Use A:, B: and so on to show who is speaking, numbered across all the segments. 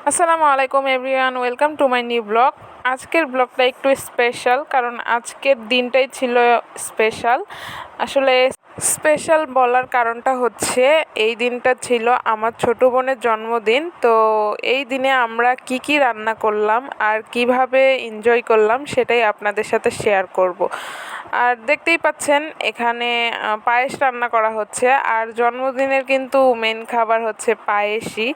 A: আসসালামু আলাইকুম everyone, welcome to my new blog. আজকের ব্লগটা একটু স্পেশাল, কারণ আজকের দিনটাই ছিল স্পেশাল। আসলে স্পেশাল বলার কারণটা হচ্ছে এই দিনটা ছিল আমার ছোটো বোনের জন্মদিন। তো এই দিনে আমরা কি কি রান্না করলাম আর কিভাবে এনজয় করলাম সেটাই আপনাদের সাথে শেয়ার করব। আর দেখতেই পাচ্ছেন এখানে পায়েস রান্না করা হচ্ছে। আর জন্মদিনের কিন্তু মেন খাবার হচ্ছে পায়েসই।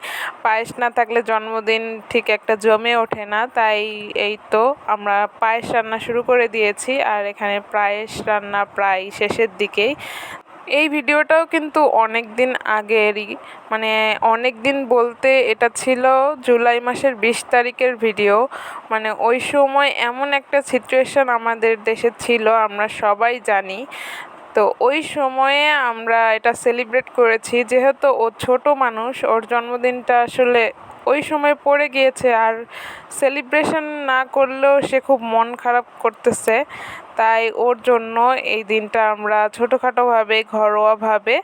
A: পায়েস না থাকলে জন্মদিন ঠিক একটা জমে ওঠে না, তাই এই তো আমরা পায়েস রান্না শুরু করে দিয়েছি। আর এখানে পায়েস রান্না প্রায় শেষের দিকেই। এই ভিডিওটাও কিন্তু অনেক দিন আগেরই, মানে অনেক দিন বলতে এটা ছিল জুলাই মাসের 20 তারিখের ভিডিও। মানে ওই সময় এমন একটা সিচুয়েশন আমাদের দেশে ছিল, আমরা সবাই জানি। তো ওই সময়ে আমরা এটা সেলিব্রেট করেছি, যেহেতু ও ছোট মানুষ, ওর জন্মদিনটা আসলে ওই সময় পড়ে গিয়েছে। আর সেলিব্রেশন না করলেও সে খুব মন খারাপ করতেছে, তাই ওর জন্য এই দিনটা আমরা ছোটোখাটোভাবে ঘরোয়াভাবে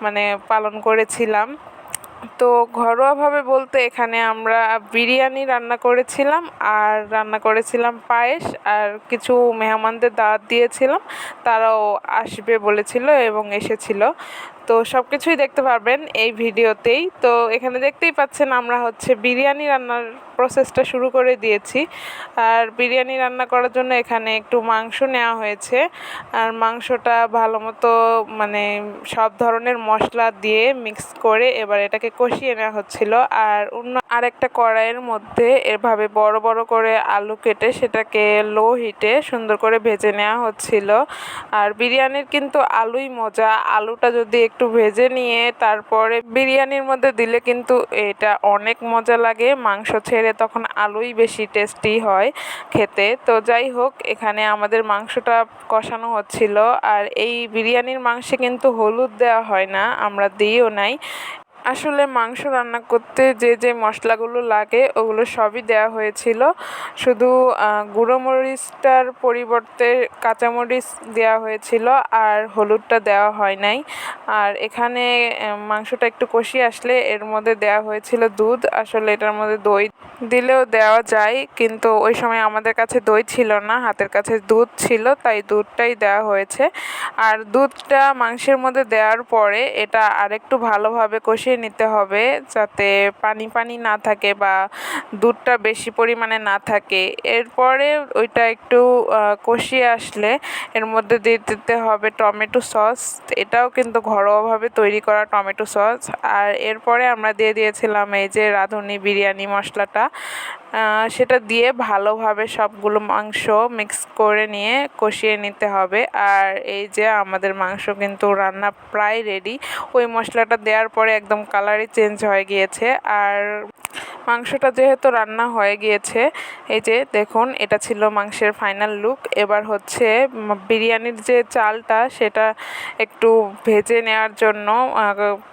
A: মানে পালন করেছিলাম। তো ঘরোয়াভাবে বলতে এখানে আমরা বিরিয়ানি রান্না করেছিলাম, আর রান্না করেছিলাম পায়েস, আর কিছু মেহমানদের দাওয়াত দিয়েছিলাম, তারাও আসবে বলেছিল এবং এসেছিল। তো সব কিছুই দেখতে পারবেন এই ভিডিওতেই। তো এখানে দেখতেই পাচ্ছেন আমরা হচ্ছে বিরিয়ানি রান্নার প্রসেসটা শুরু করে দিয়েছি। আর বিরিয়ানি রান্না করার জন্য এখানে একটু মাংস নেওয়া হয়েছে। আর মাংসটা ভালো মতো মানে সব ধরনের মশলা দিয়ে মিক্স করে এবার এটাকে কষিয়ে নেওয়া হচ্ছিল। আর অন্য আরেকটা কড়াইয়ের মধ্যে এভাবে বড় বড় করে আলু কেটে সেটাকে লো হিটে সুন্দর করে ভেজে নেওয়া হচ্ছিল। আর বিরিয়ানির কিন্তু আলুই মজা, আলুটা যদি একটু ভেজে নিয়ে তারপরে বিরিয়ানির মধ্যে দিলে কিন্তু এটা অনেক মজা লাগে। মাংস ছেড়ে তখন আলুই বেশি টেস্টি হয় খেতে। তো যাই হোক, এখানে আমাদের মাংসটা কষানো হচ্ছিল। আর এই বিরিয়ানির মাংসে কিন্তু হলুদ দেওয়া হয় না, আমরা দিইও নাই। আসলে মাংস রান্না করতে যে যে মশলাগুলো লাগে ওগুলো সবই দেওয়া হয়েছিল, শুধু গুঁড়ো মরিচটার পরিবর্তে কাঁচামরিচ দেওয়া হয়েছিল, আর হলুদটা দেওয়া হয় নাই। আর এখানে মাংসটা একটু কষিয়ে আসলে এর মধ্যে দেওয়া হয়েছিল দুধ। আসলে এটার মধ্যে দই দিলেও দেওয়া যায়, কিন্তু ওই সময় আমাদের কাছে দই ছিল না, হাতের কাছে দুধ ছিল, তাই দুধটাই দেওয়া হয়েছে। আর দুধটা মাংসের মধ্যে দেওয়ার পরে এটা আরেকটু ভালোভাবে কষিয়ে নিতে হবে, যাতে পানি পানি না থাকে বা দুধটা বেশি পরিমাণে না থাকে। এরপরে ওইটা একটু কষিয়ে আসলে এর মধ্যে দিয়ে দিতে হবে টমেটো সস। এটাও কিন্তু ঘরোয়াভাবে তৈরি করা টমেটো সস। আর এরপরে আমরা দিয়ে দিয়েছিলাম এই যে রাঁধুনি বিরিয়ানি মশলাটা, সেটা দিয়ে ভালোভাবে সবগুলো মাংস মিক্স করে নিয়ে কষিয়ে নিতে হবে। আর এই যে আমাদের মাংস কিন্তু রান্না প্রায় রেডি। ওই মশলাটা দেওয়ার পরে একদম কালারই চেঞ্জ হয়ে গিয়েছে। আর মাংসটা যেহেতু রান্না হয়ে গিয়েছে, এই যে দেখুন, এটা ছিল মাংসের ফাইনাল লুক। এবার হচ্ছে বিরিয়ানির যে চালটা সেটা একটু ভেজে নেওয়ার জন্য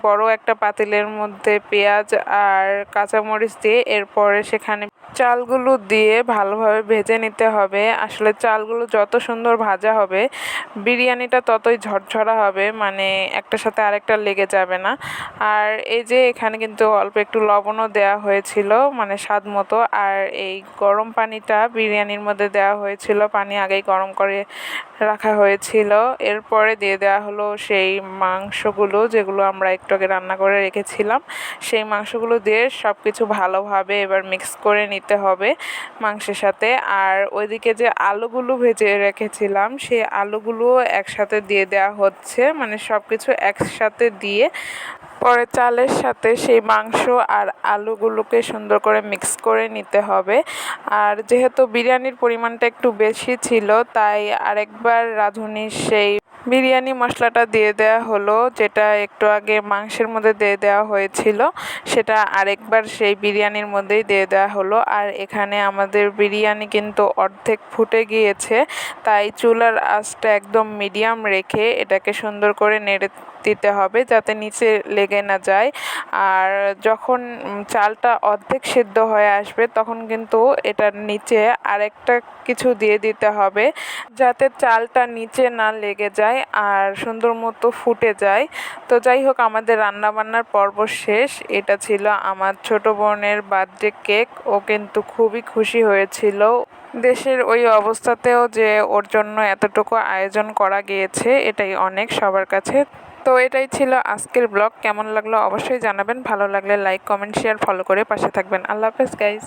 A: বড় একটা পাতিলের মধ্যে পেঁয়াজ আর কাঁচামরিচ দিয়ে এরপরে সেখানে চালগুলো দিয়ে ভালোভাবে ভেজে নিতে হবে। আসলে চালগুলো যত সুন্দর ভাজা হবে বিরিয়ানিটা ততই ঝরঝরা হবে, মানে একটার সাথে আরেকটা লেগে যাবে না। আর এই যে এখানে কিন্তু অল্প একটু লবণও দেওয়া হয়েছিল, মানে স্বাদ মতো। আর এই গরম পানিটা বিরিয়ানির মধ্যে দেওয়া হয়েছিল, পানি আগেই গরম করে রাখা হয়েছিল। এরপরে দিয়ে দেওয়া হলো সেই মাংসগুলো, যেগুলো আমরা একটু আগে রান্না করে রেখেছিলাম। সেই মাংসগুলো দিয়ে সব কিছু ভালোভাবে এবার মিক্স করে নিতে হবে মাংসের সাথে। আর ওইদিকে যে আলুগুলো ভেজে রেখেছিলাম সেই আলুগুলো একসাথে দিয়ে দেওয়া হচ্ছে, মানে সব কিছু একসাথে দিয়ে পরে চালের সাথে সেই মাংস আর আলুগুলোকে সুন্দর করে মিক্স করে নিতে হবে। আর যেহেতু বিরিয়ানির পরিমাণটা একটু বেশি ছিল, তাই আরেকবার রাঁধুনির সেই বিরিয়ানি মশলাটা দিয়ে দেওয়া হলো, যেটা একটু আগে মাংসের মধ্যে দিয়ে দেওয়া হয়েছিল, সেটা আরেকবার সেই বিরিয়ানির মধ্যেই দিয়ে দেওয়া হলো। আর এখানে আমাদের বিরিয়ানি কিন্তু অর্ধেক ফুটে গিয়েছে, তাই চুলার আঁচটা একদম মিডিয়াম রেখে এটাকে সুন্দর করে নেড়ে দিতে হবে যাতে নিচে লেগে না যায়। আর যখন চালটা অর্ধেক সিদ্ধ হয়ে আসবে তখন কিন্তু এটার নিচে আরেকটা কিছু দিয়ে দিতে হবে যাতে চালটা নিচে না লেগে যায় আর সুন্দর মতো ফুটে যায়। তো যাই হোক, আমাদের রান্নাবান্নার পর্ব শেষ। এটা ছিল আমার ছোট বোনের বার্থডে কেক। ও কিন্তু খুবই খুশি হয়েছিল দেশের ওই অবস্থাতেও যে ওর জন্য এতটুকু আয়োজন করা গিয়েছে, এটাই অনেক সবার কাছে। তো এটাই ছিল আজকের ব্লগ। কেমন লাগলো অবশ্যই জানাবেন। ভালো লাগলে লাইক, কমেন্ট, শেয়ার, ফলো করে পাশে থাকবেন। আল্লাহ হাফেজ গাইস।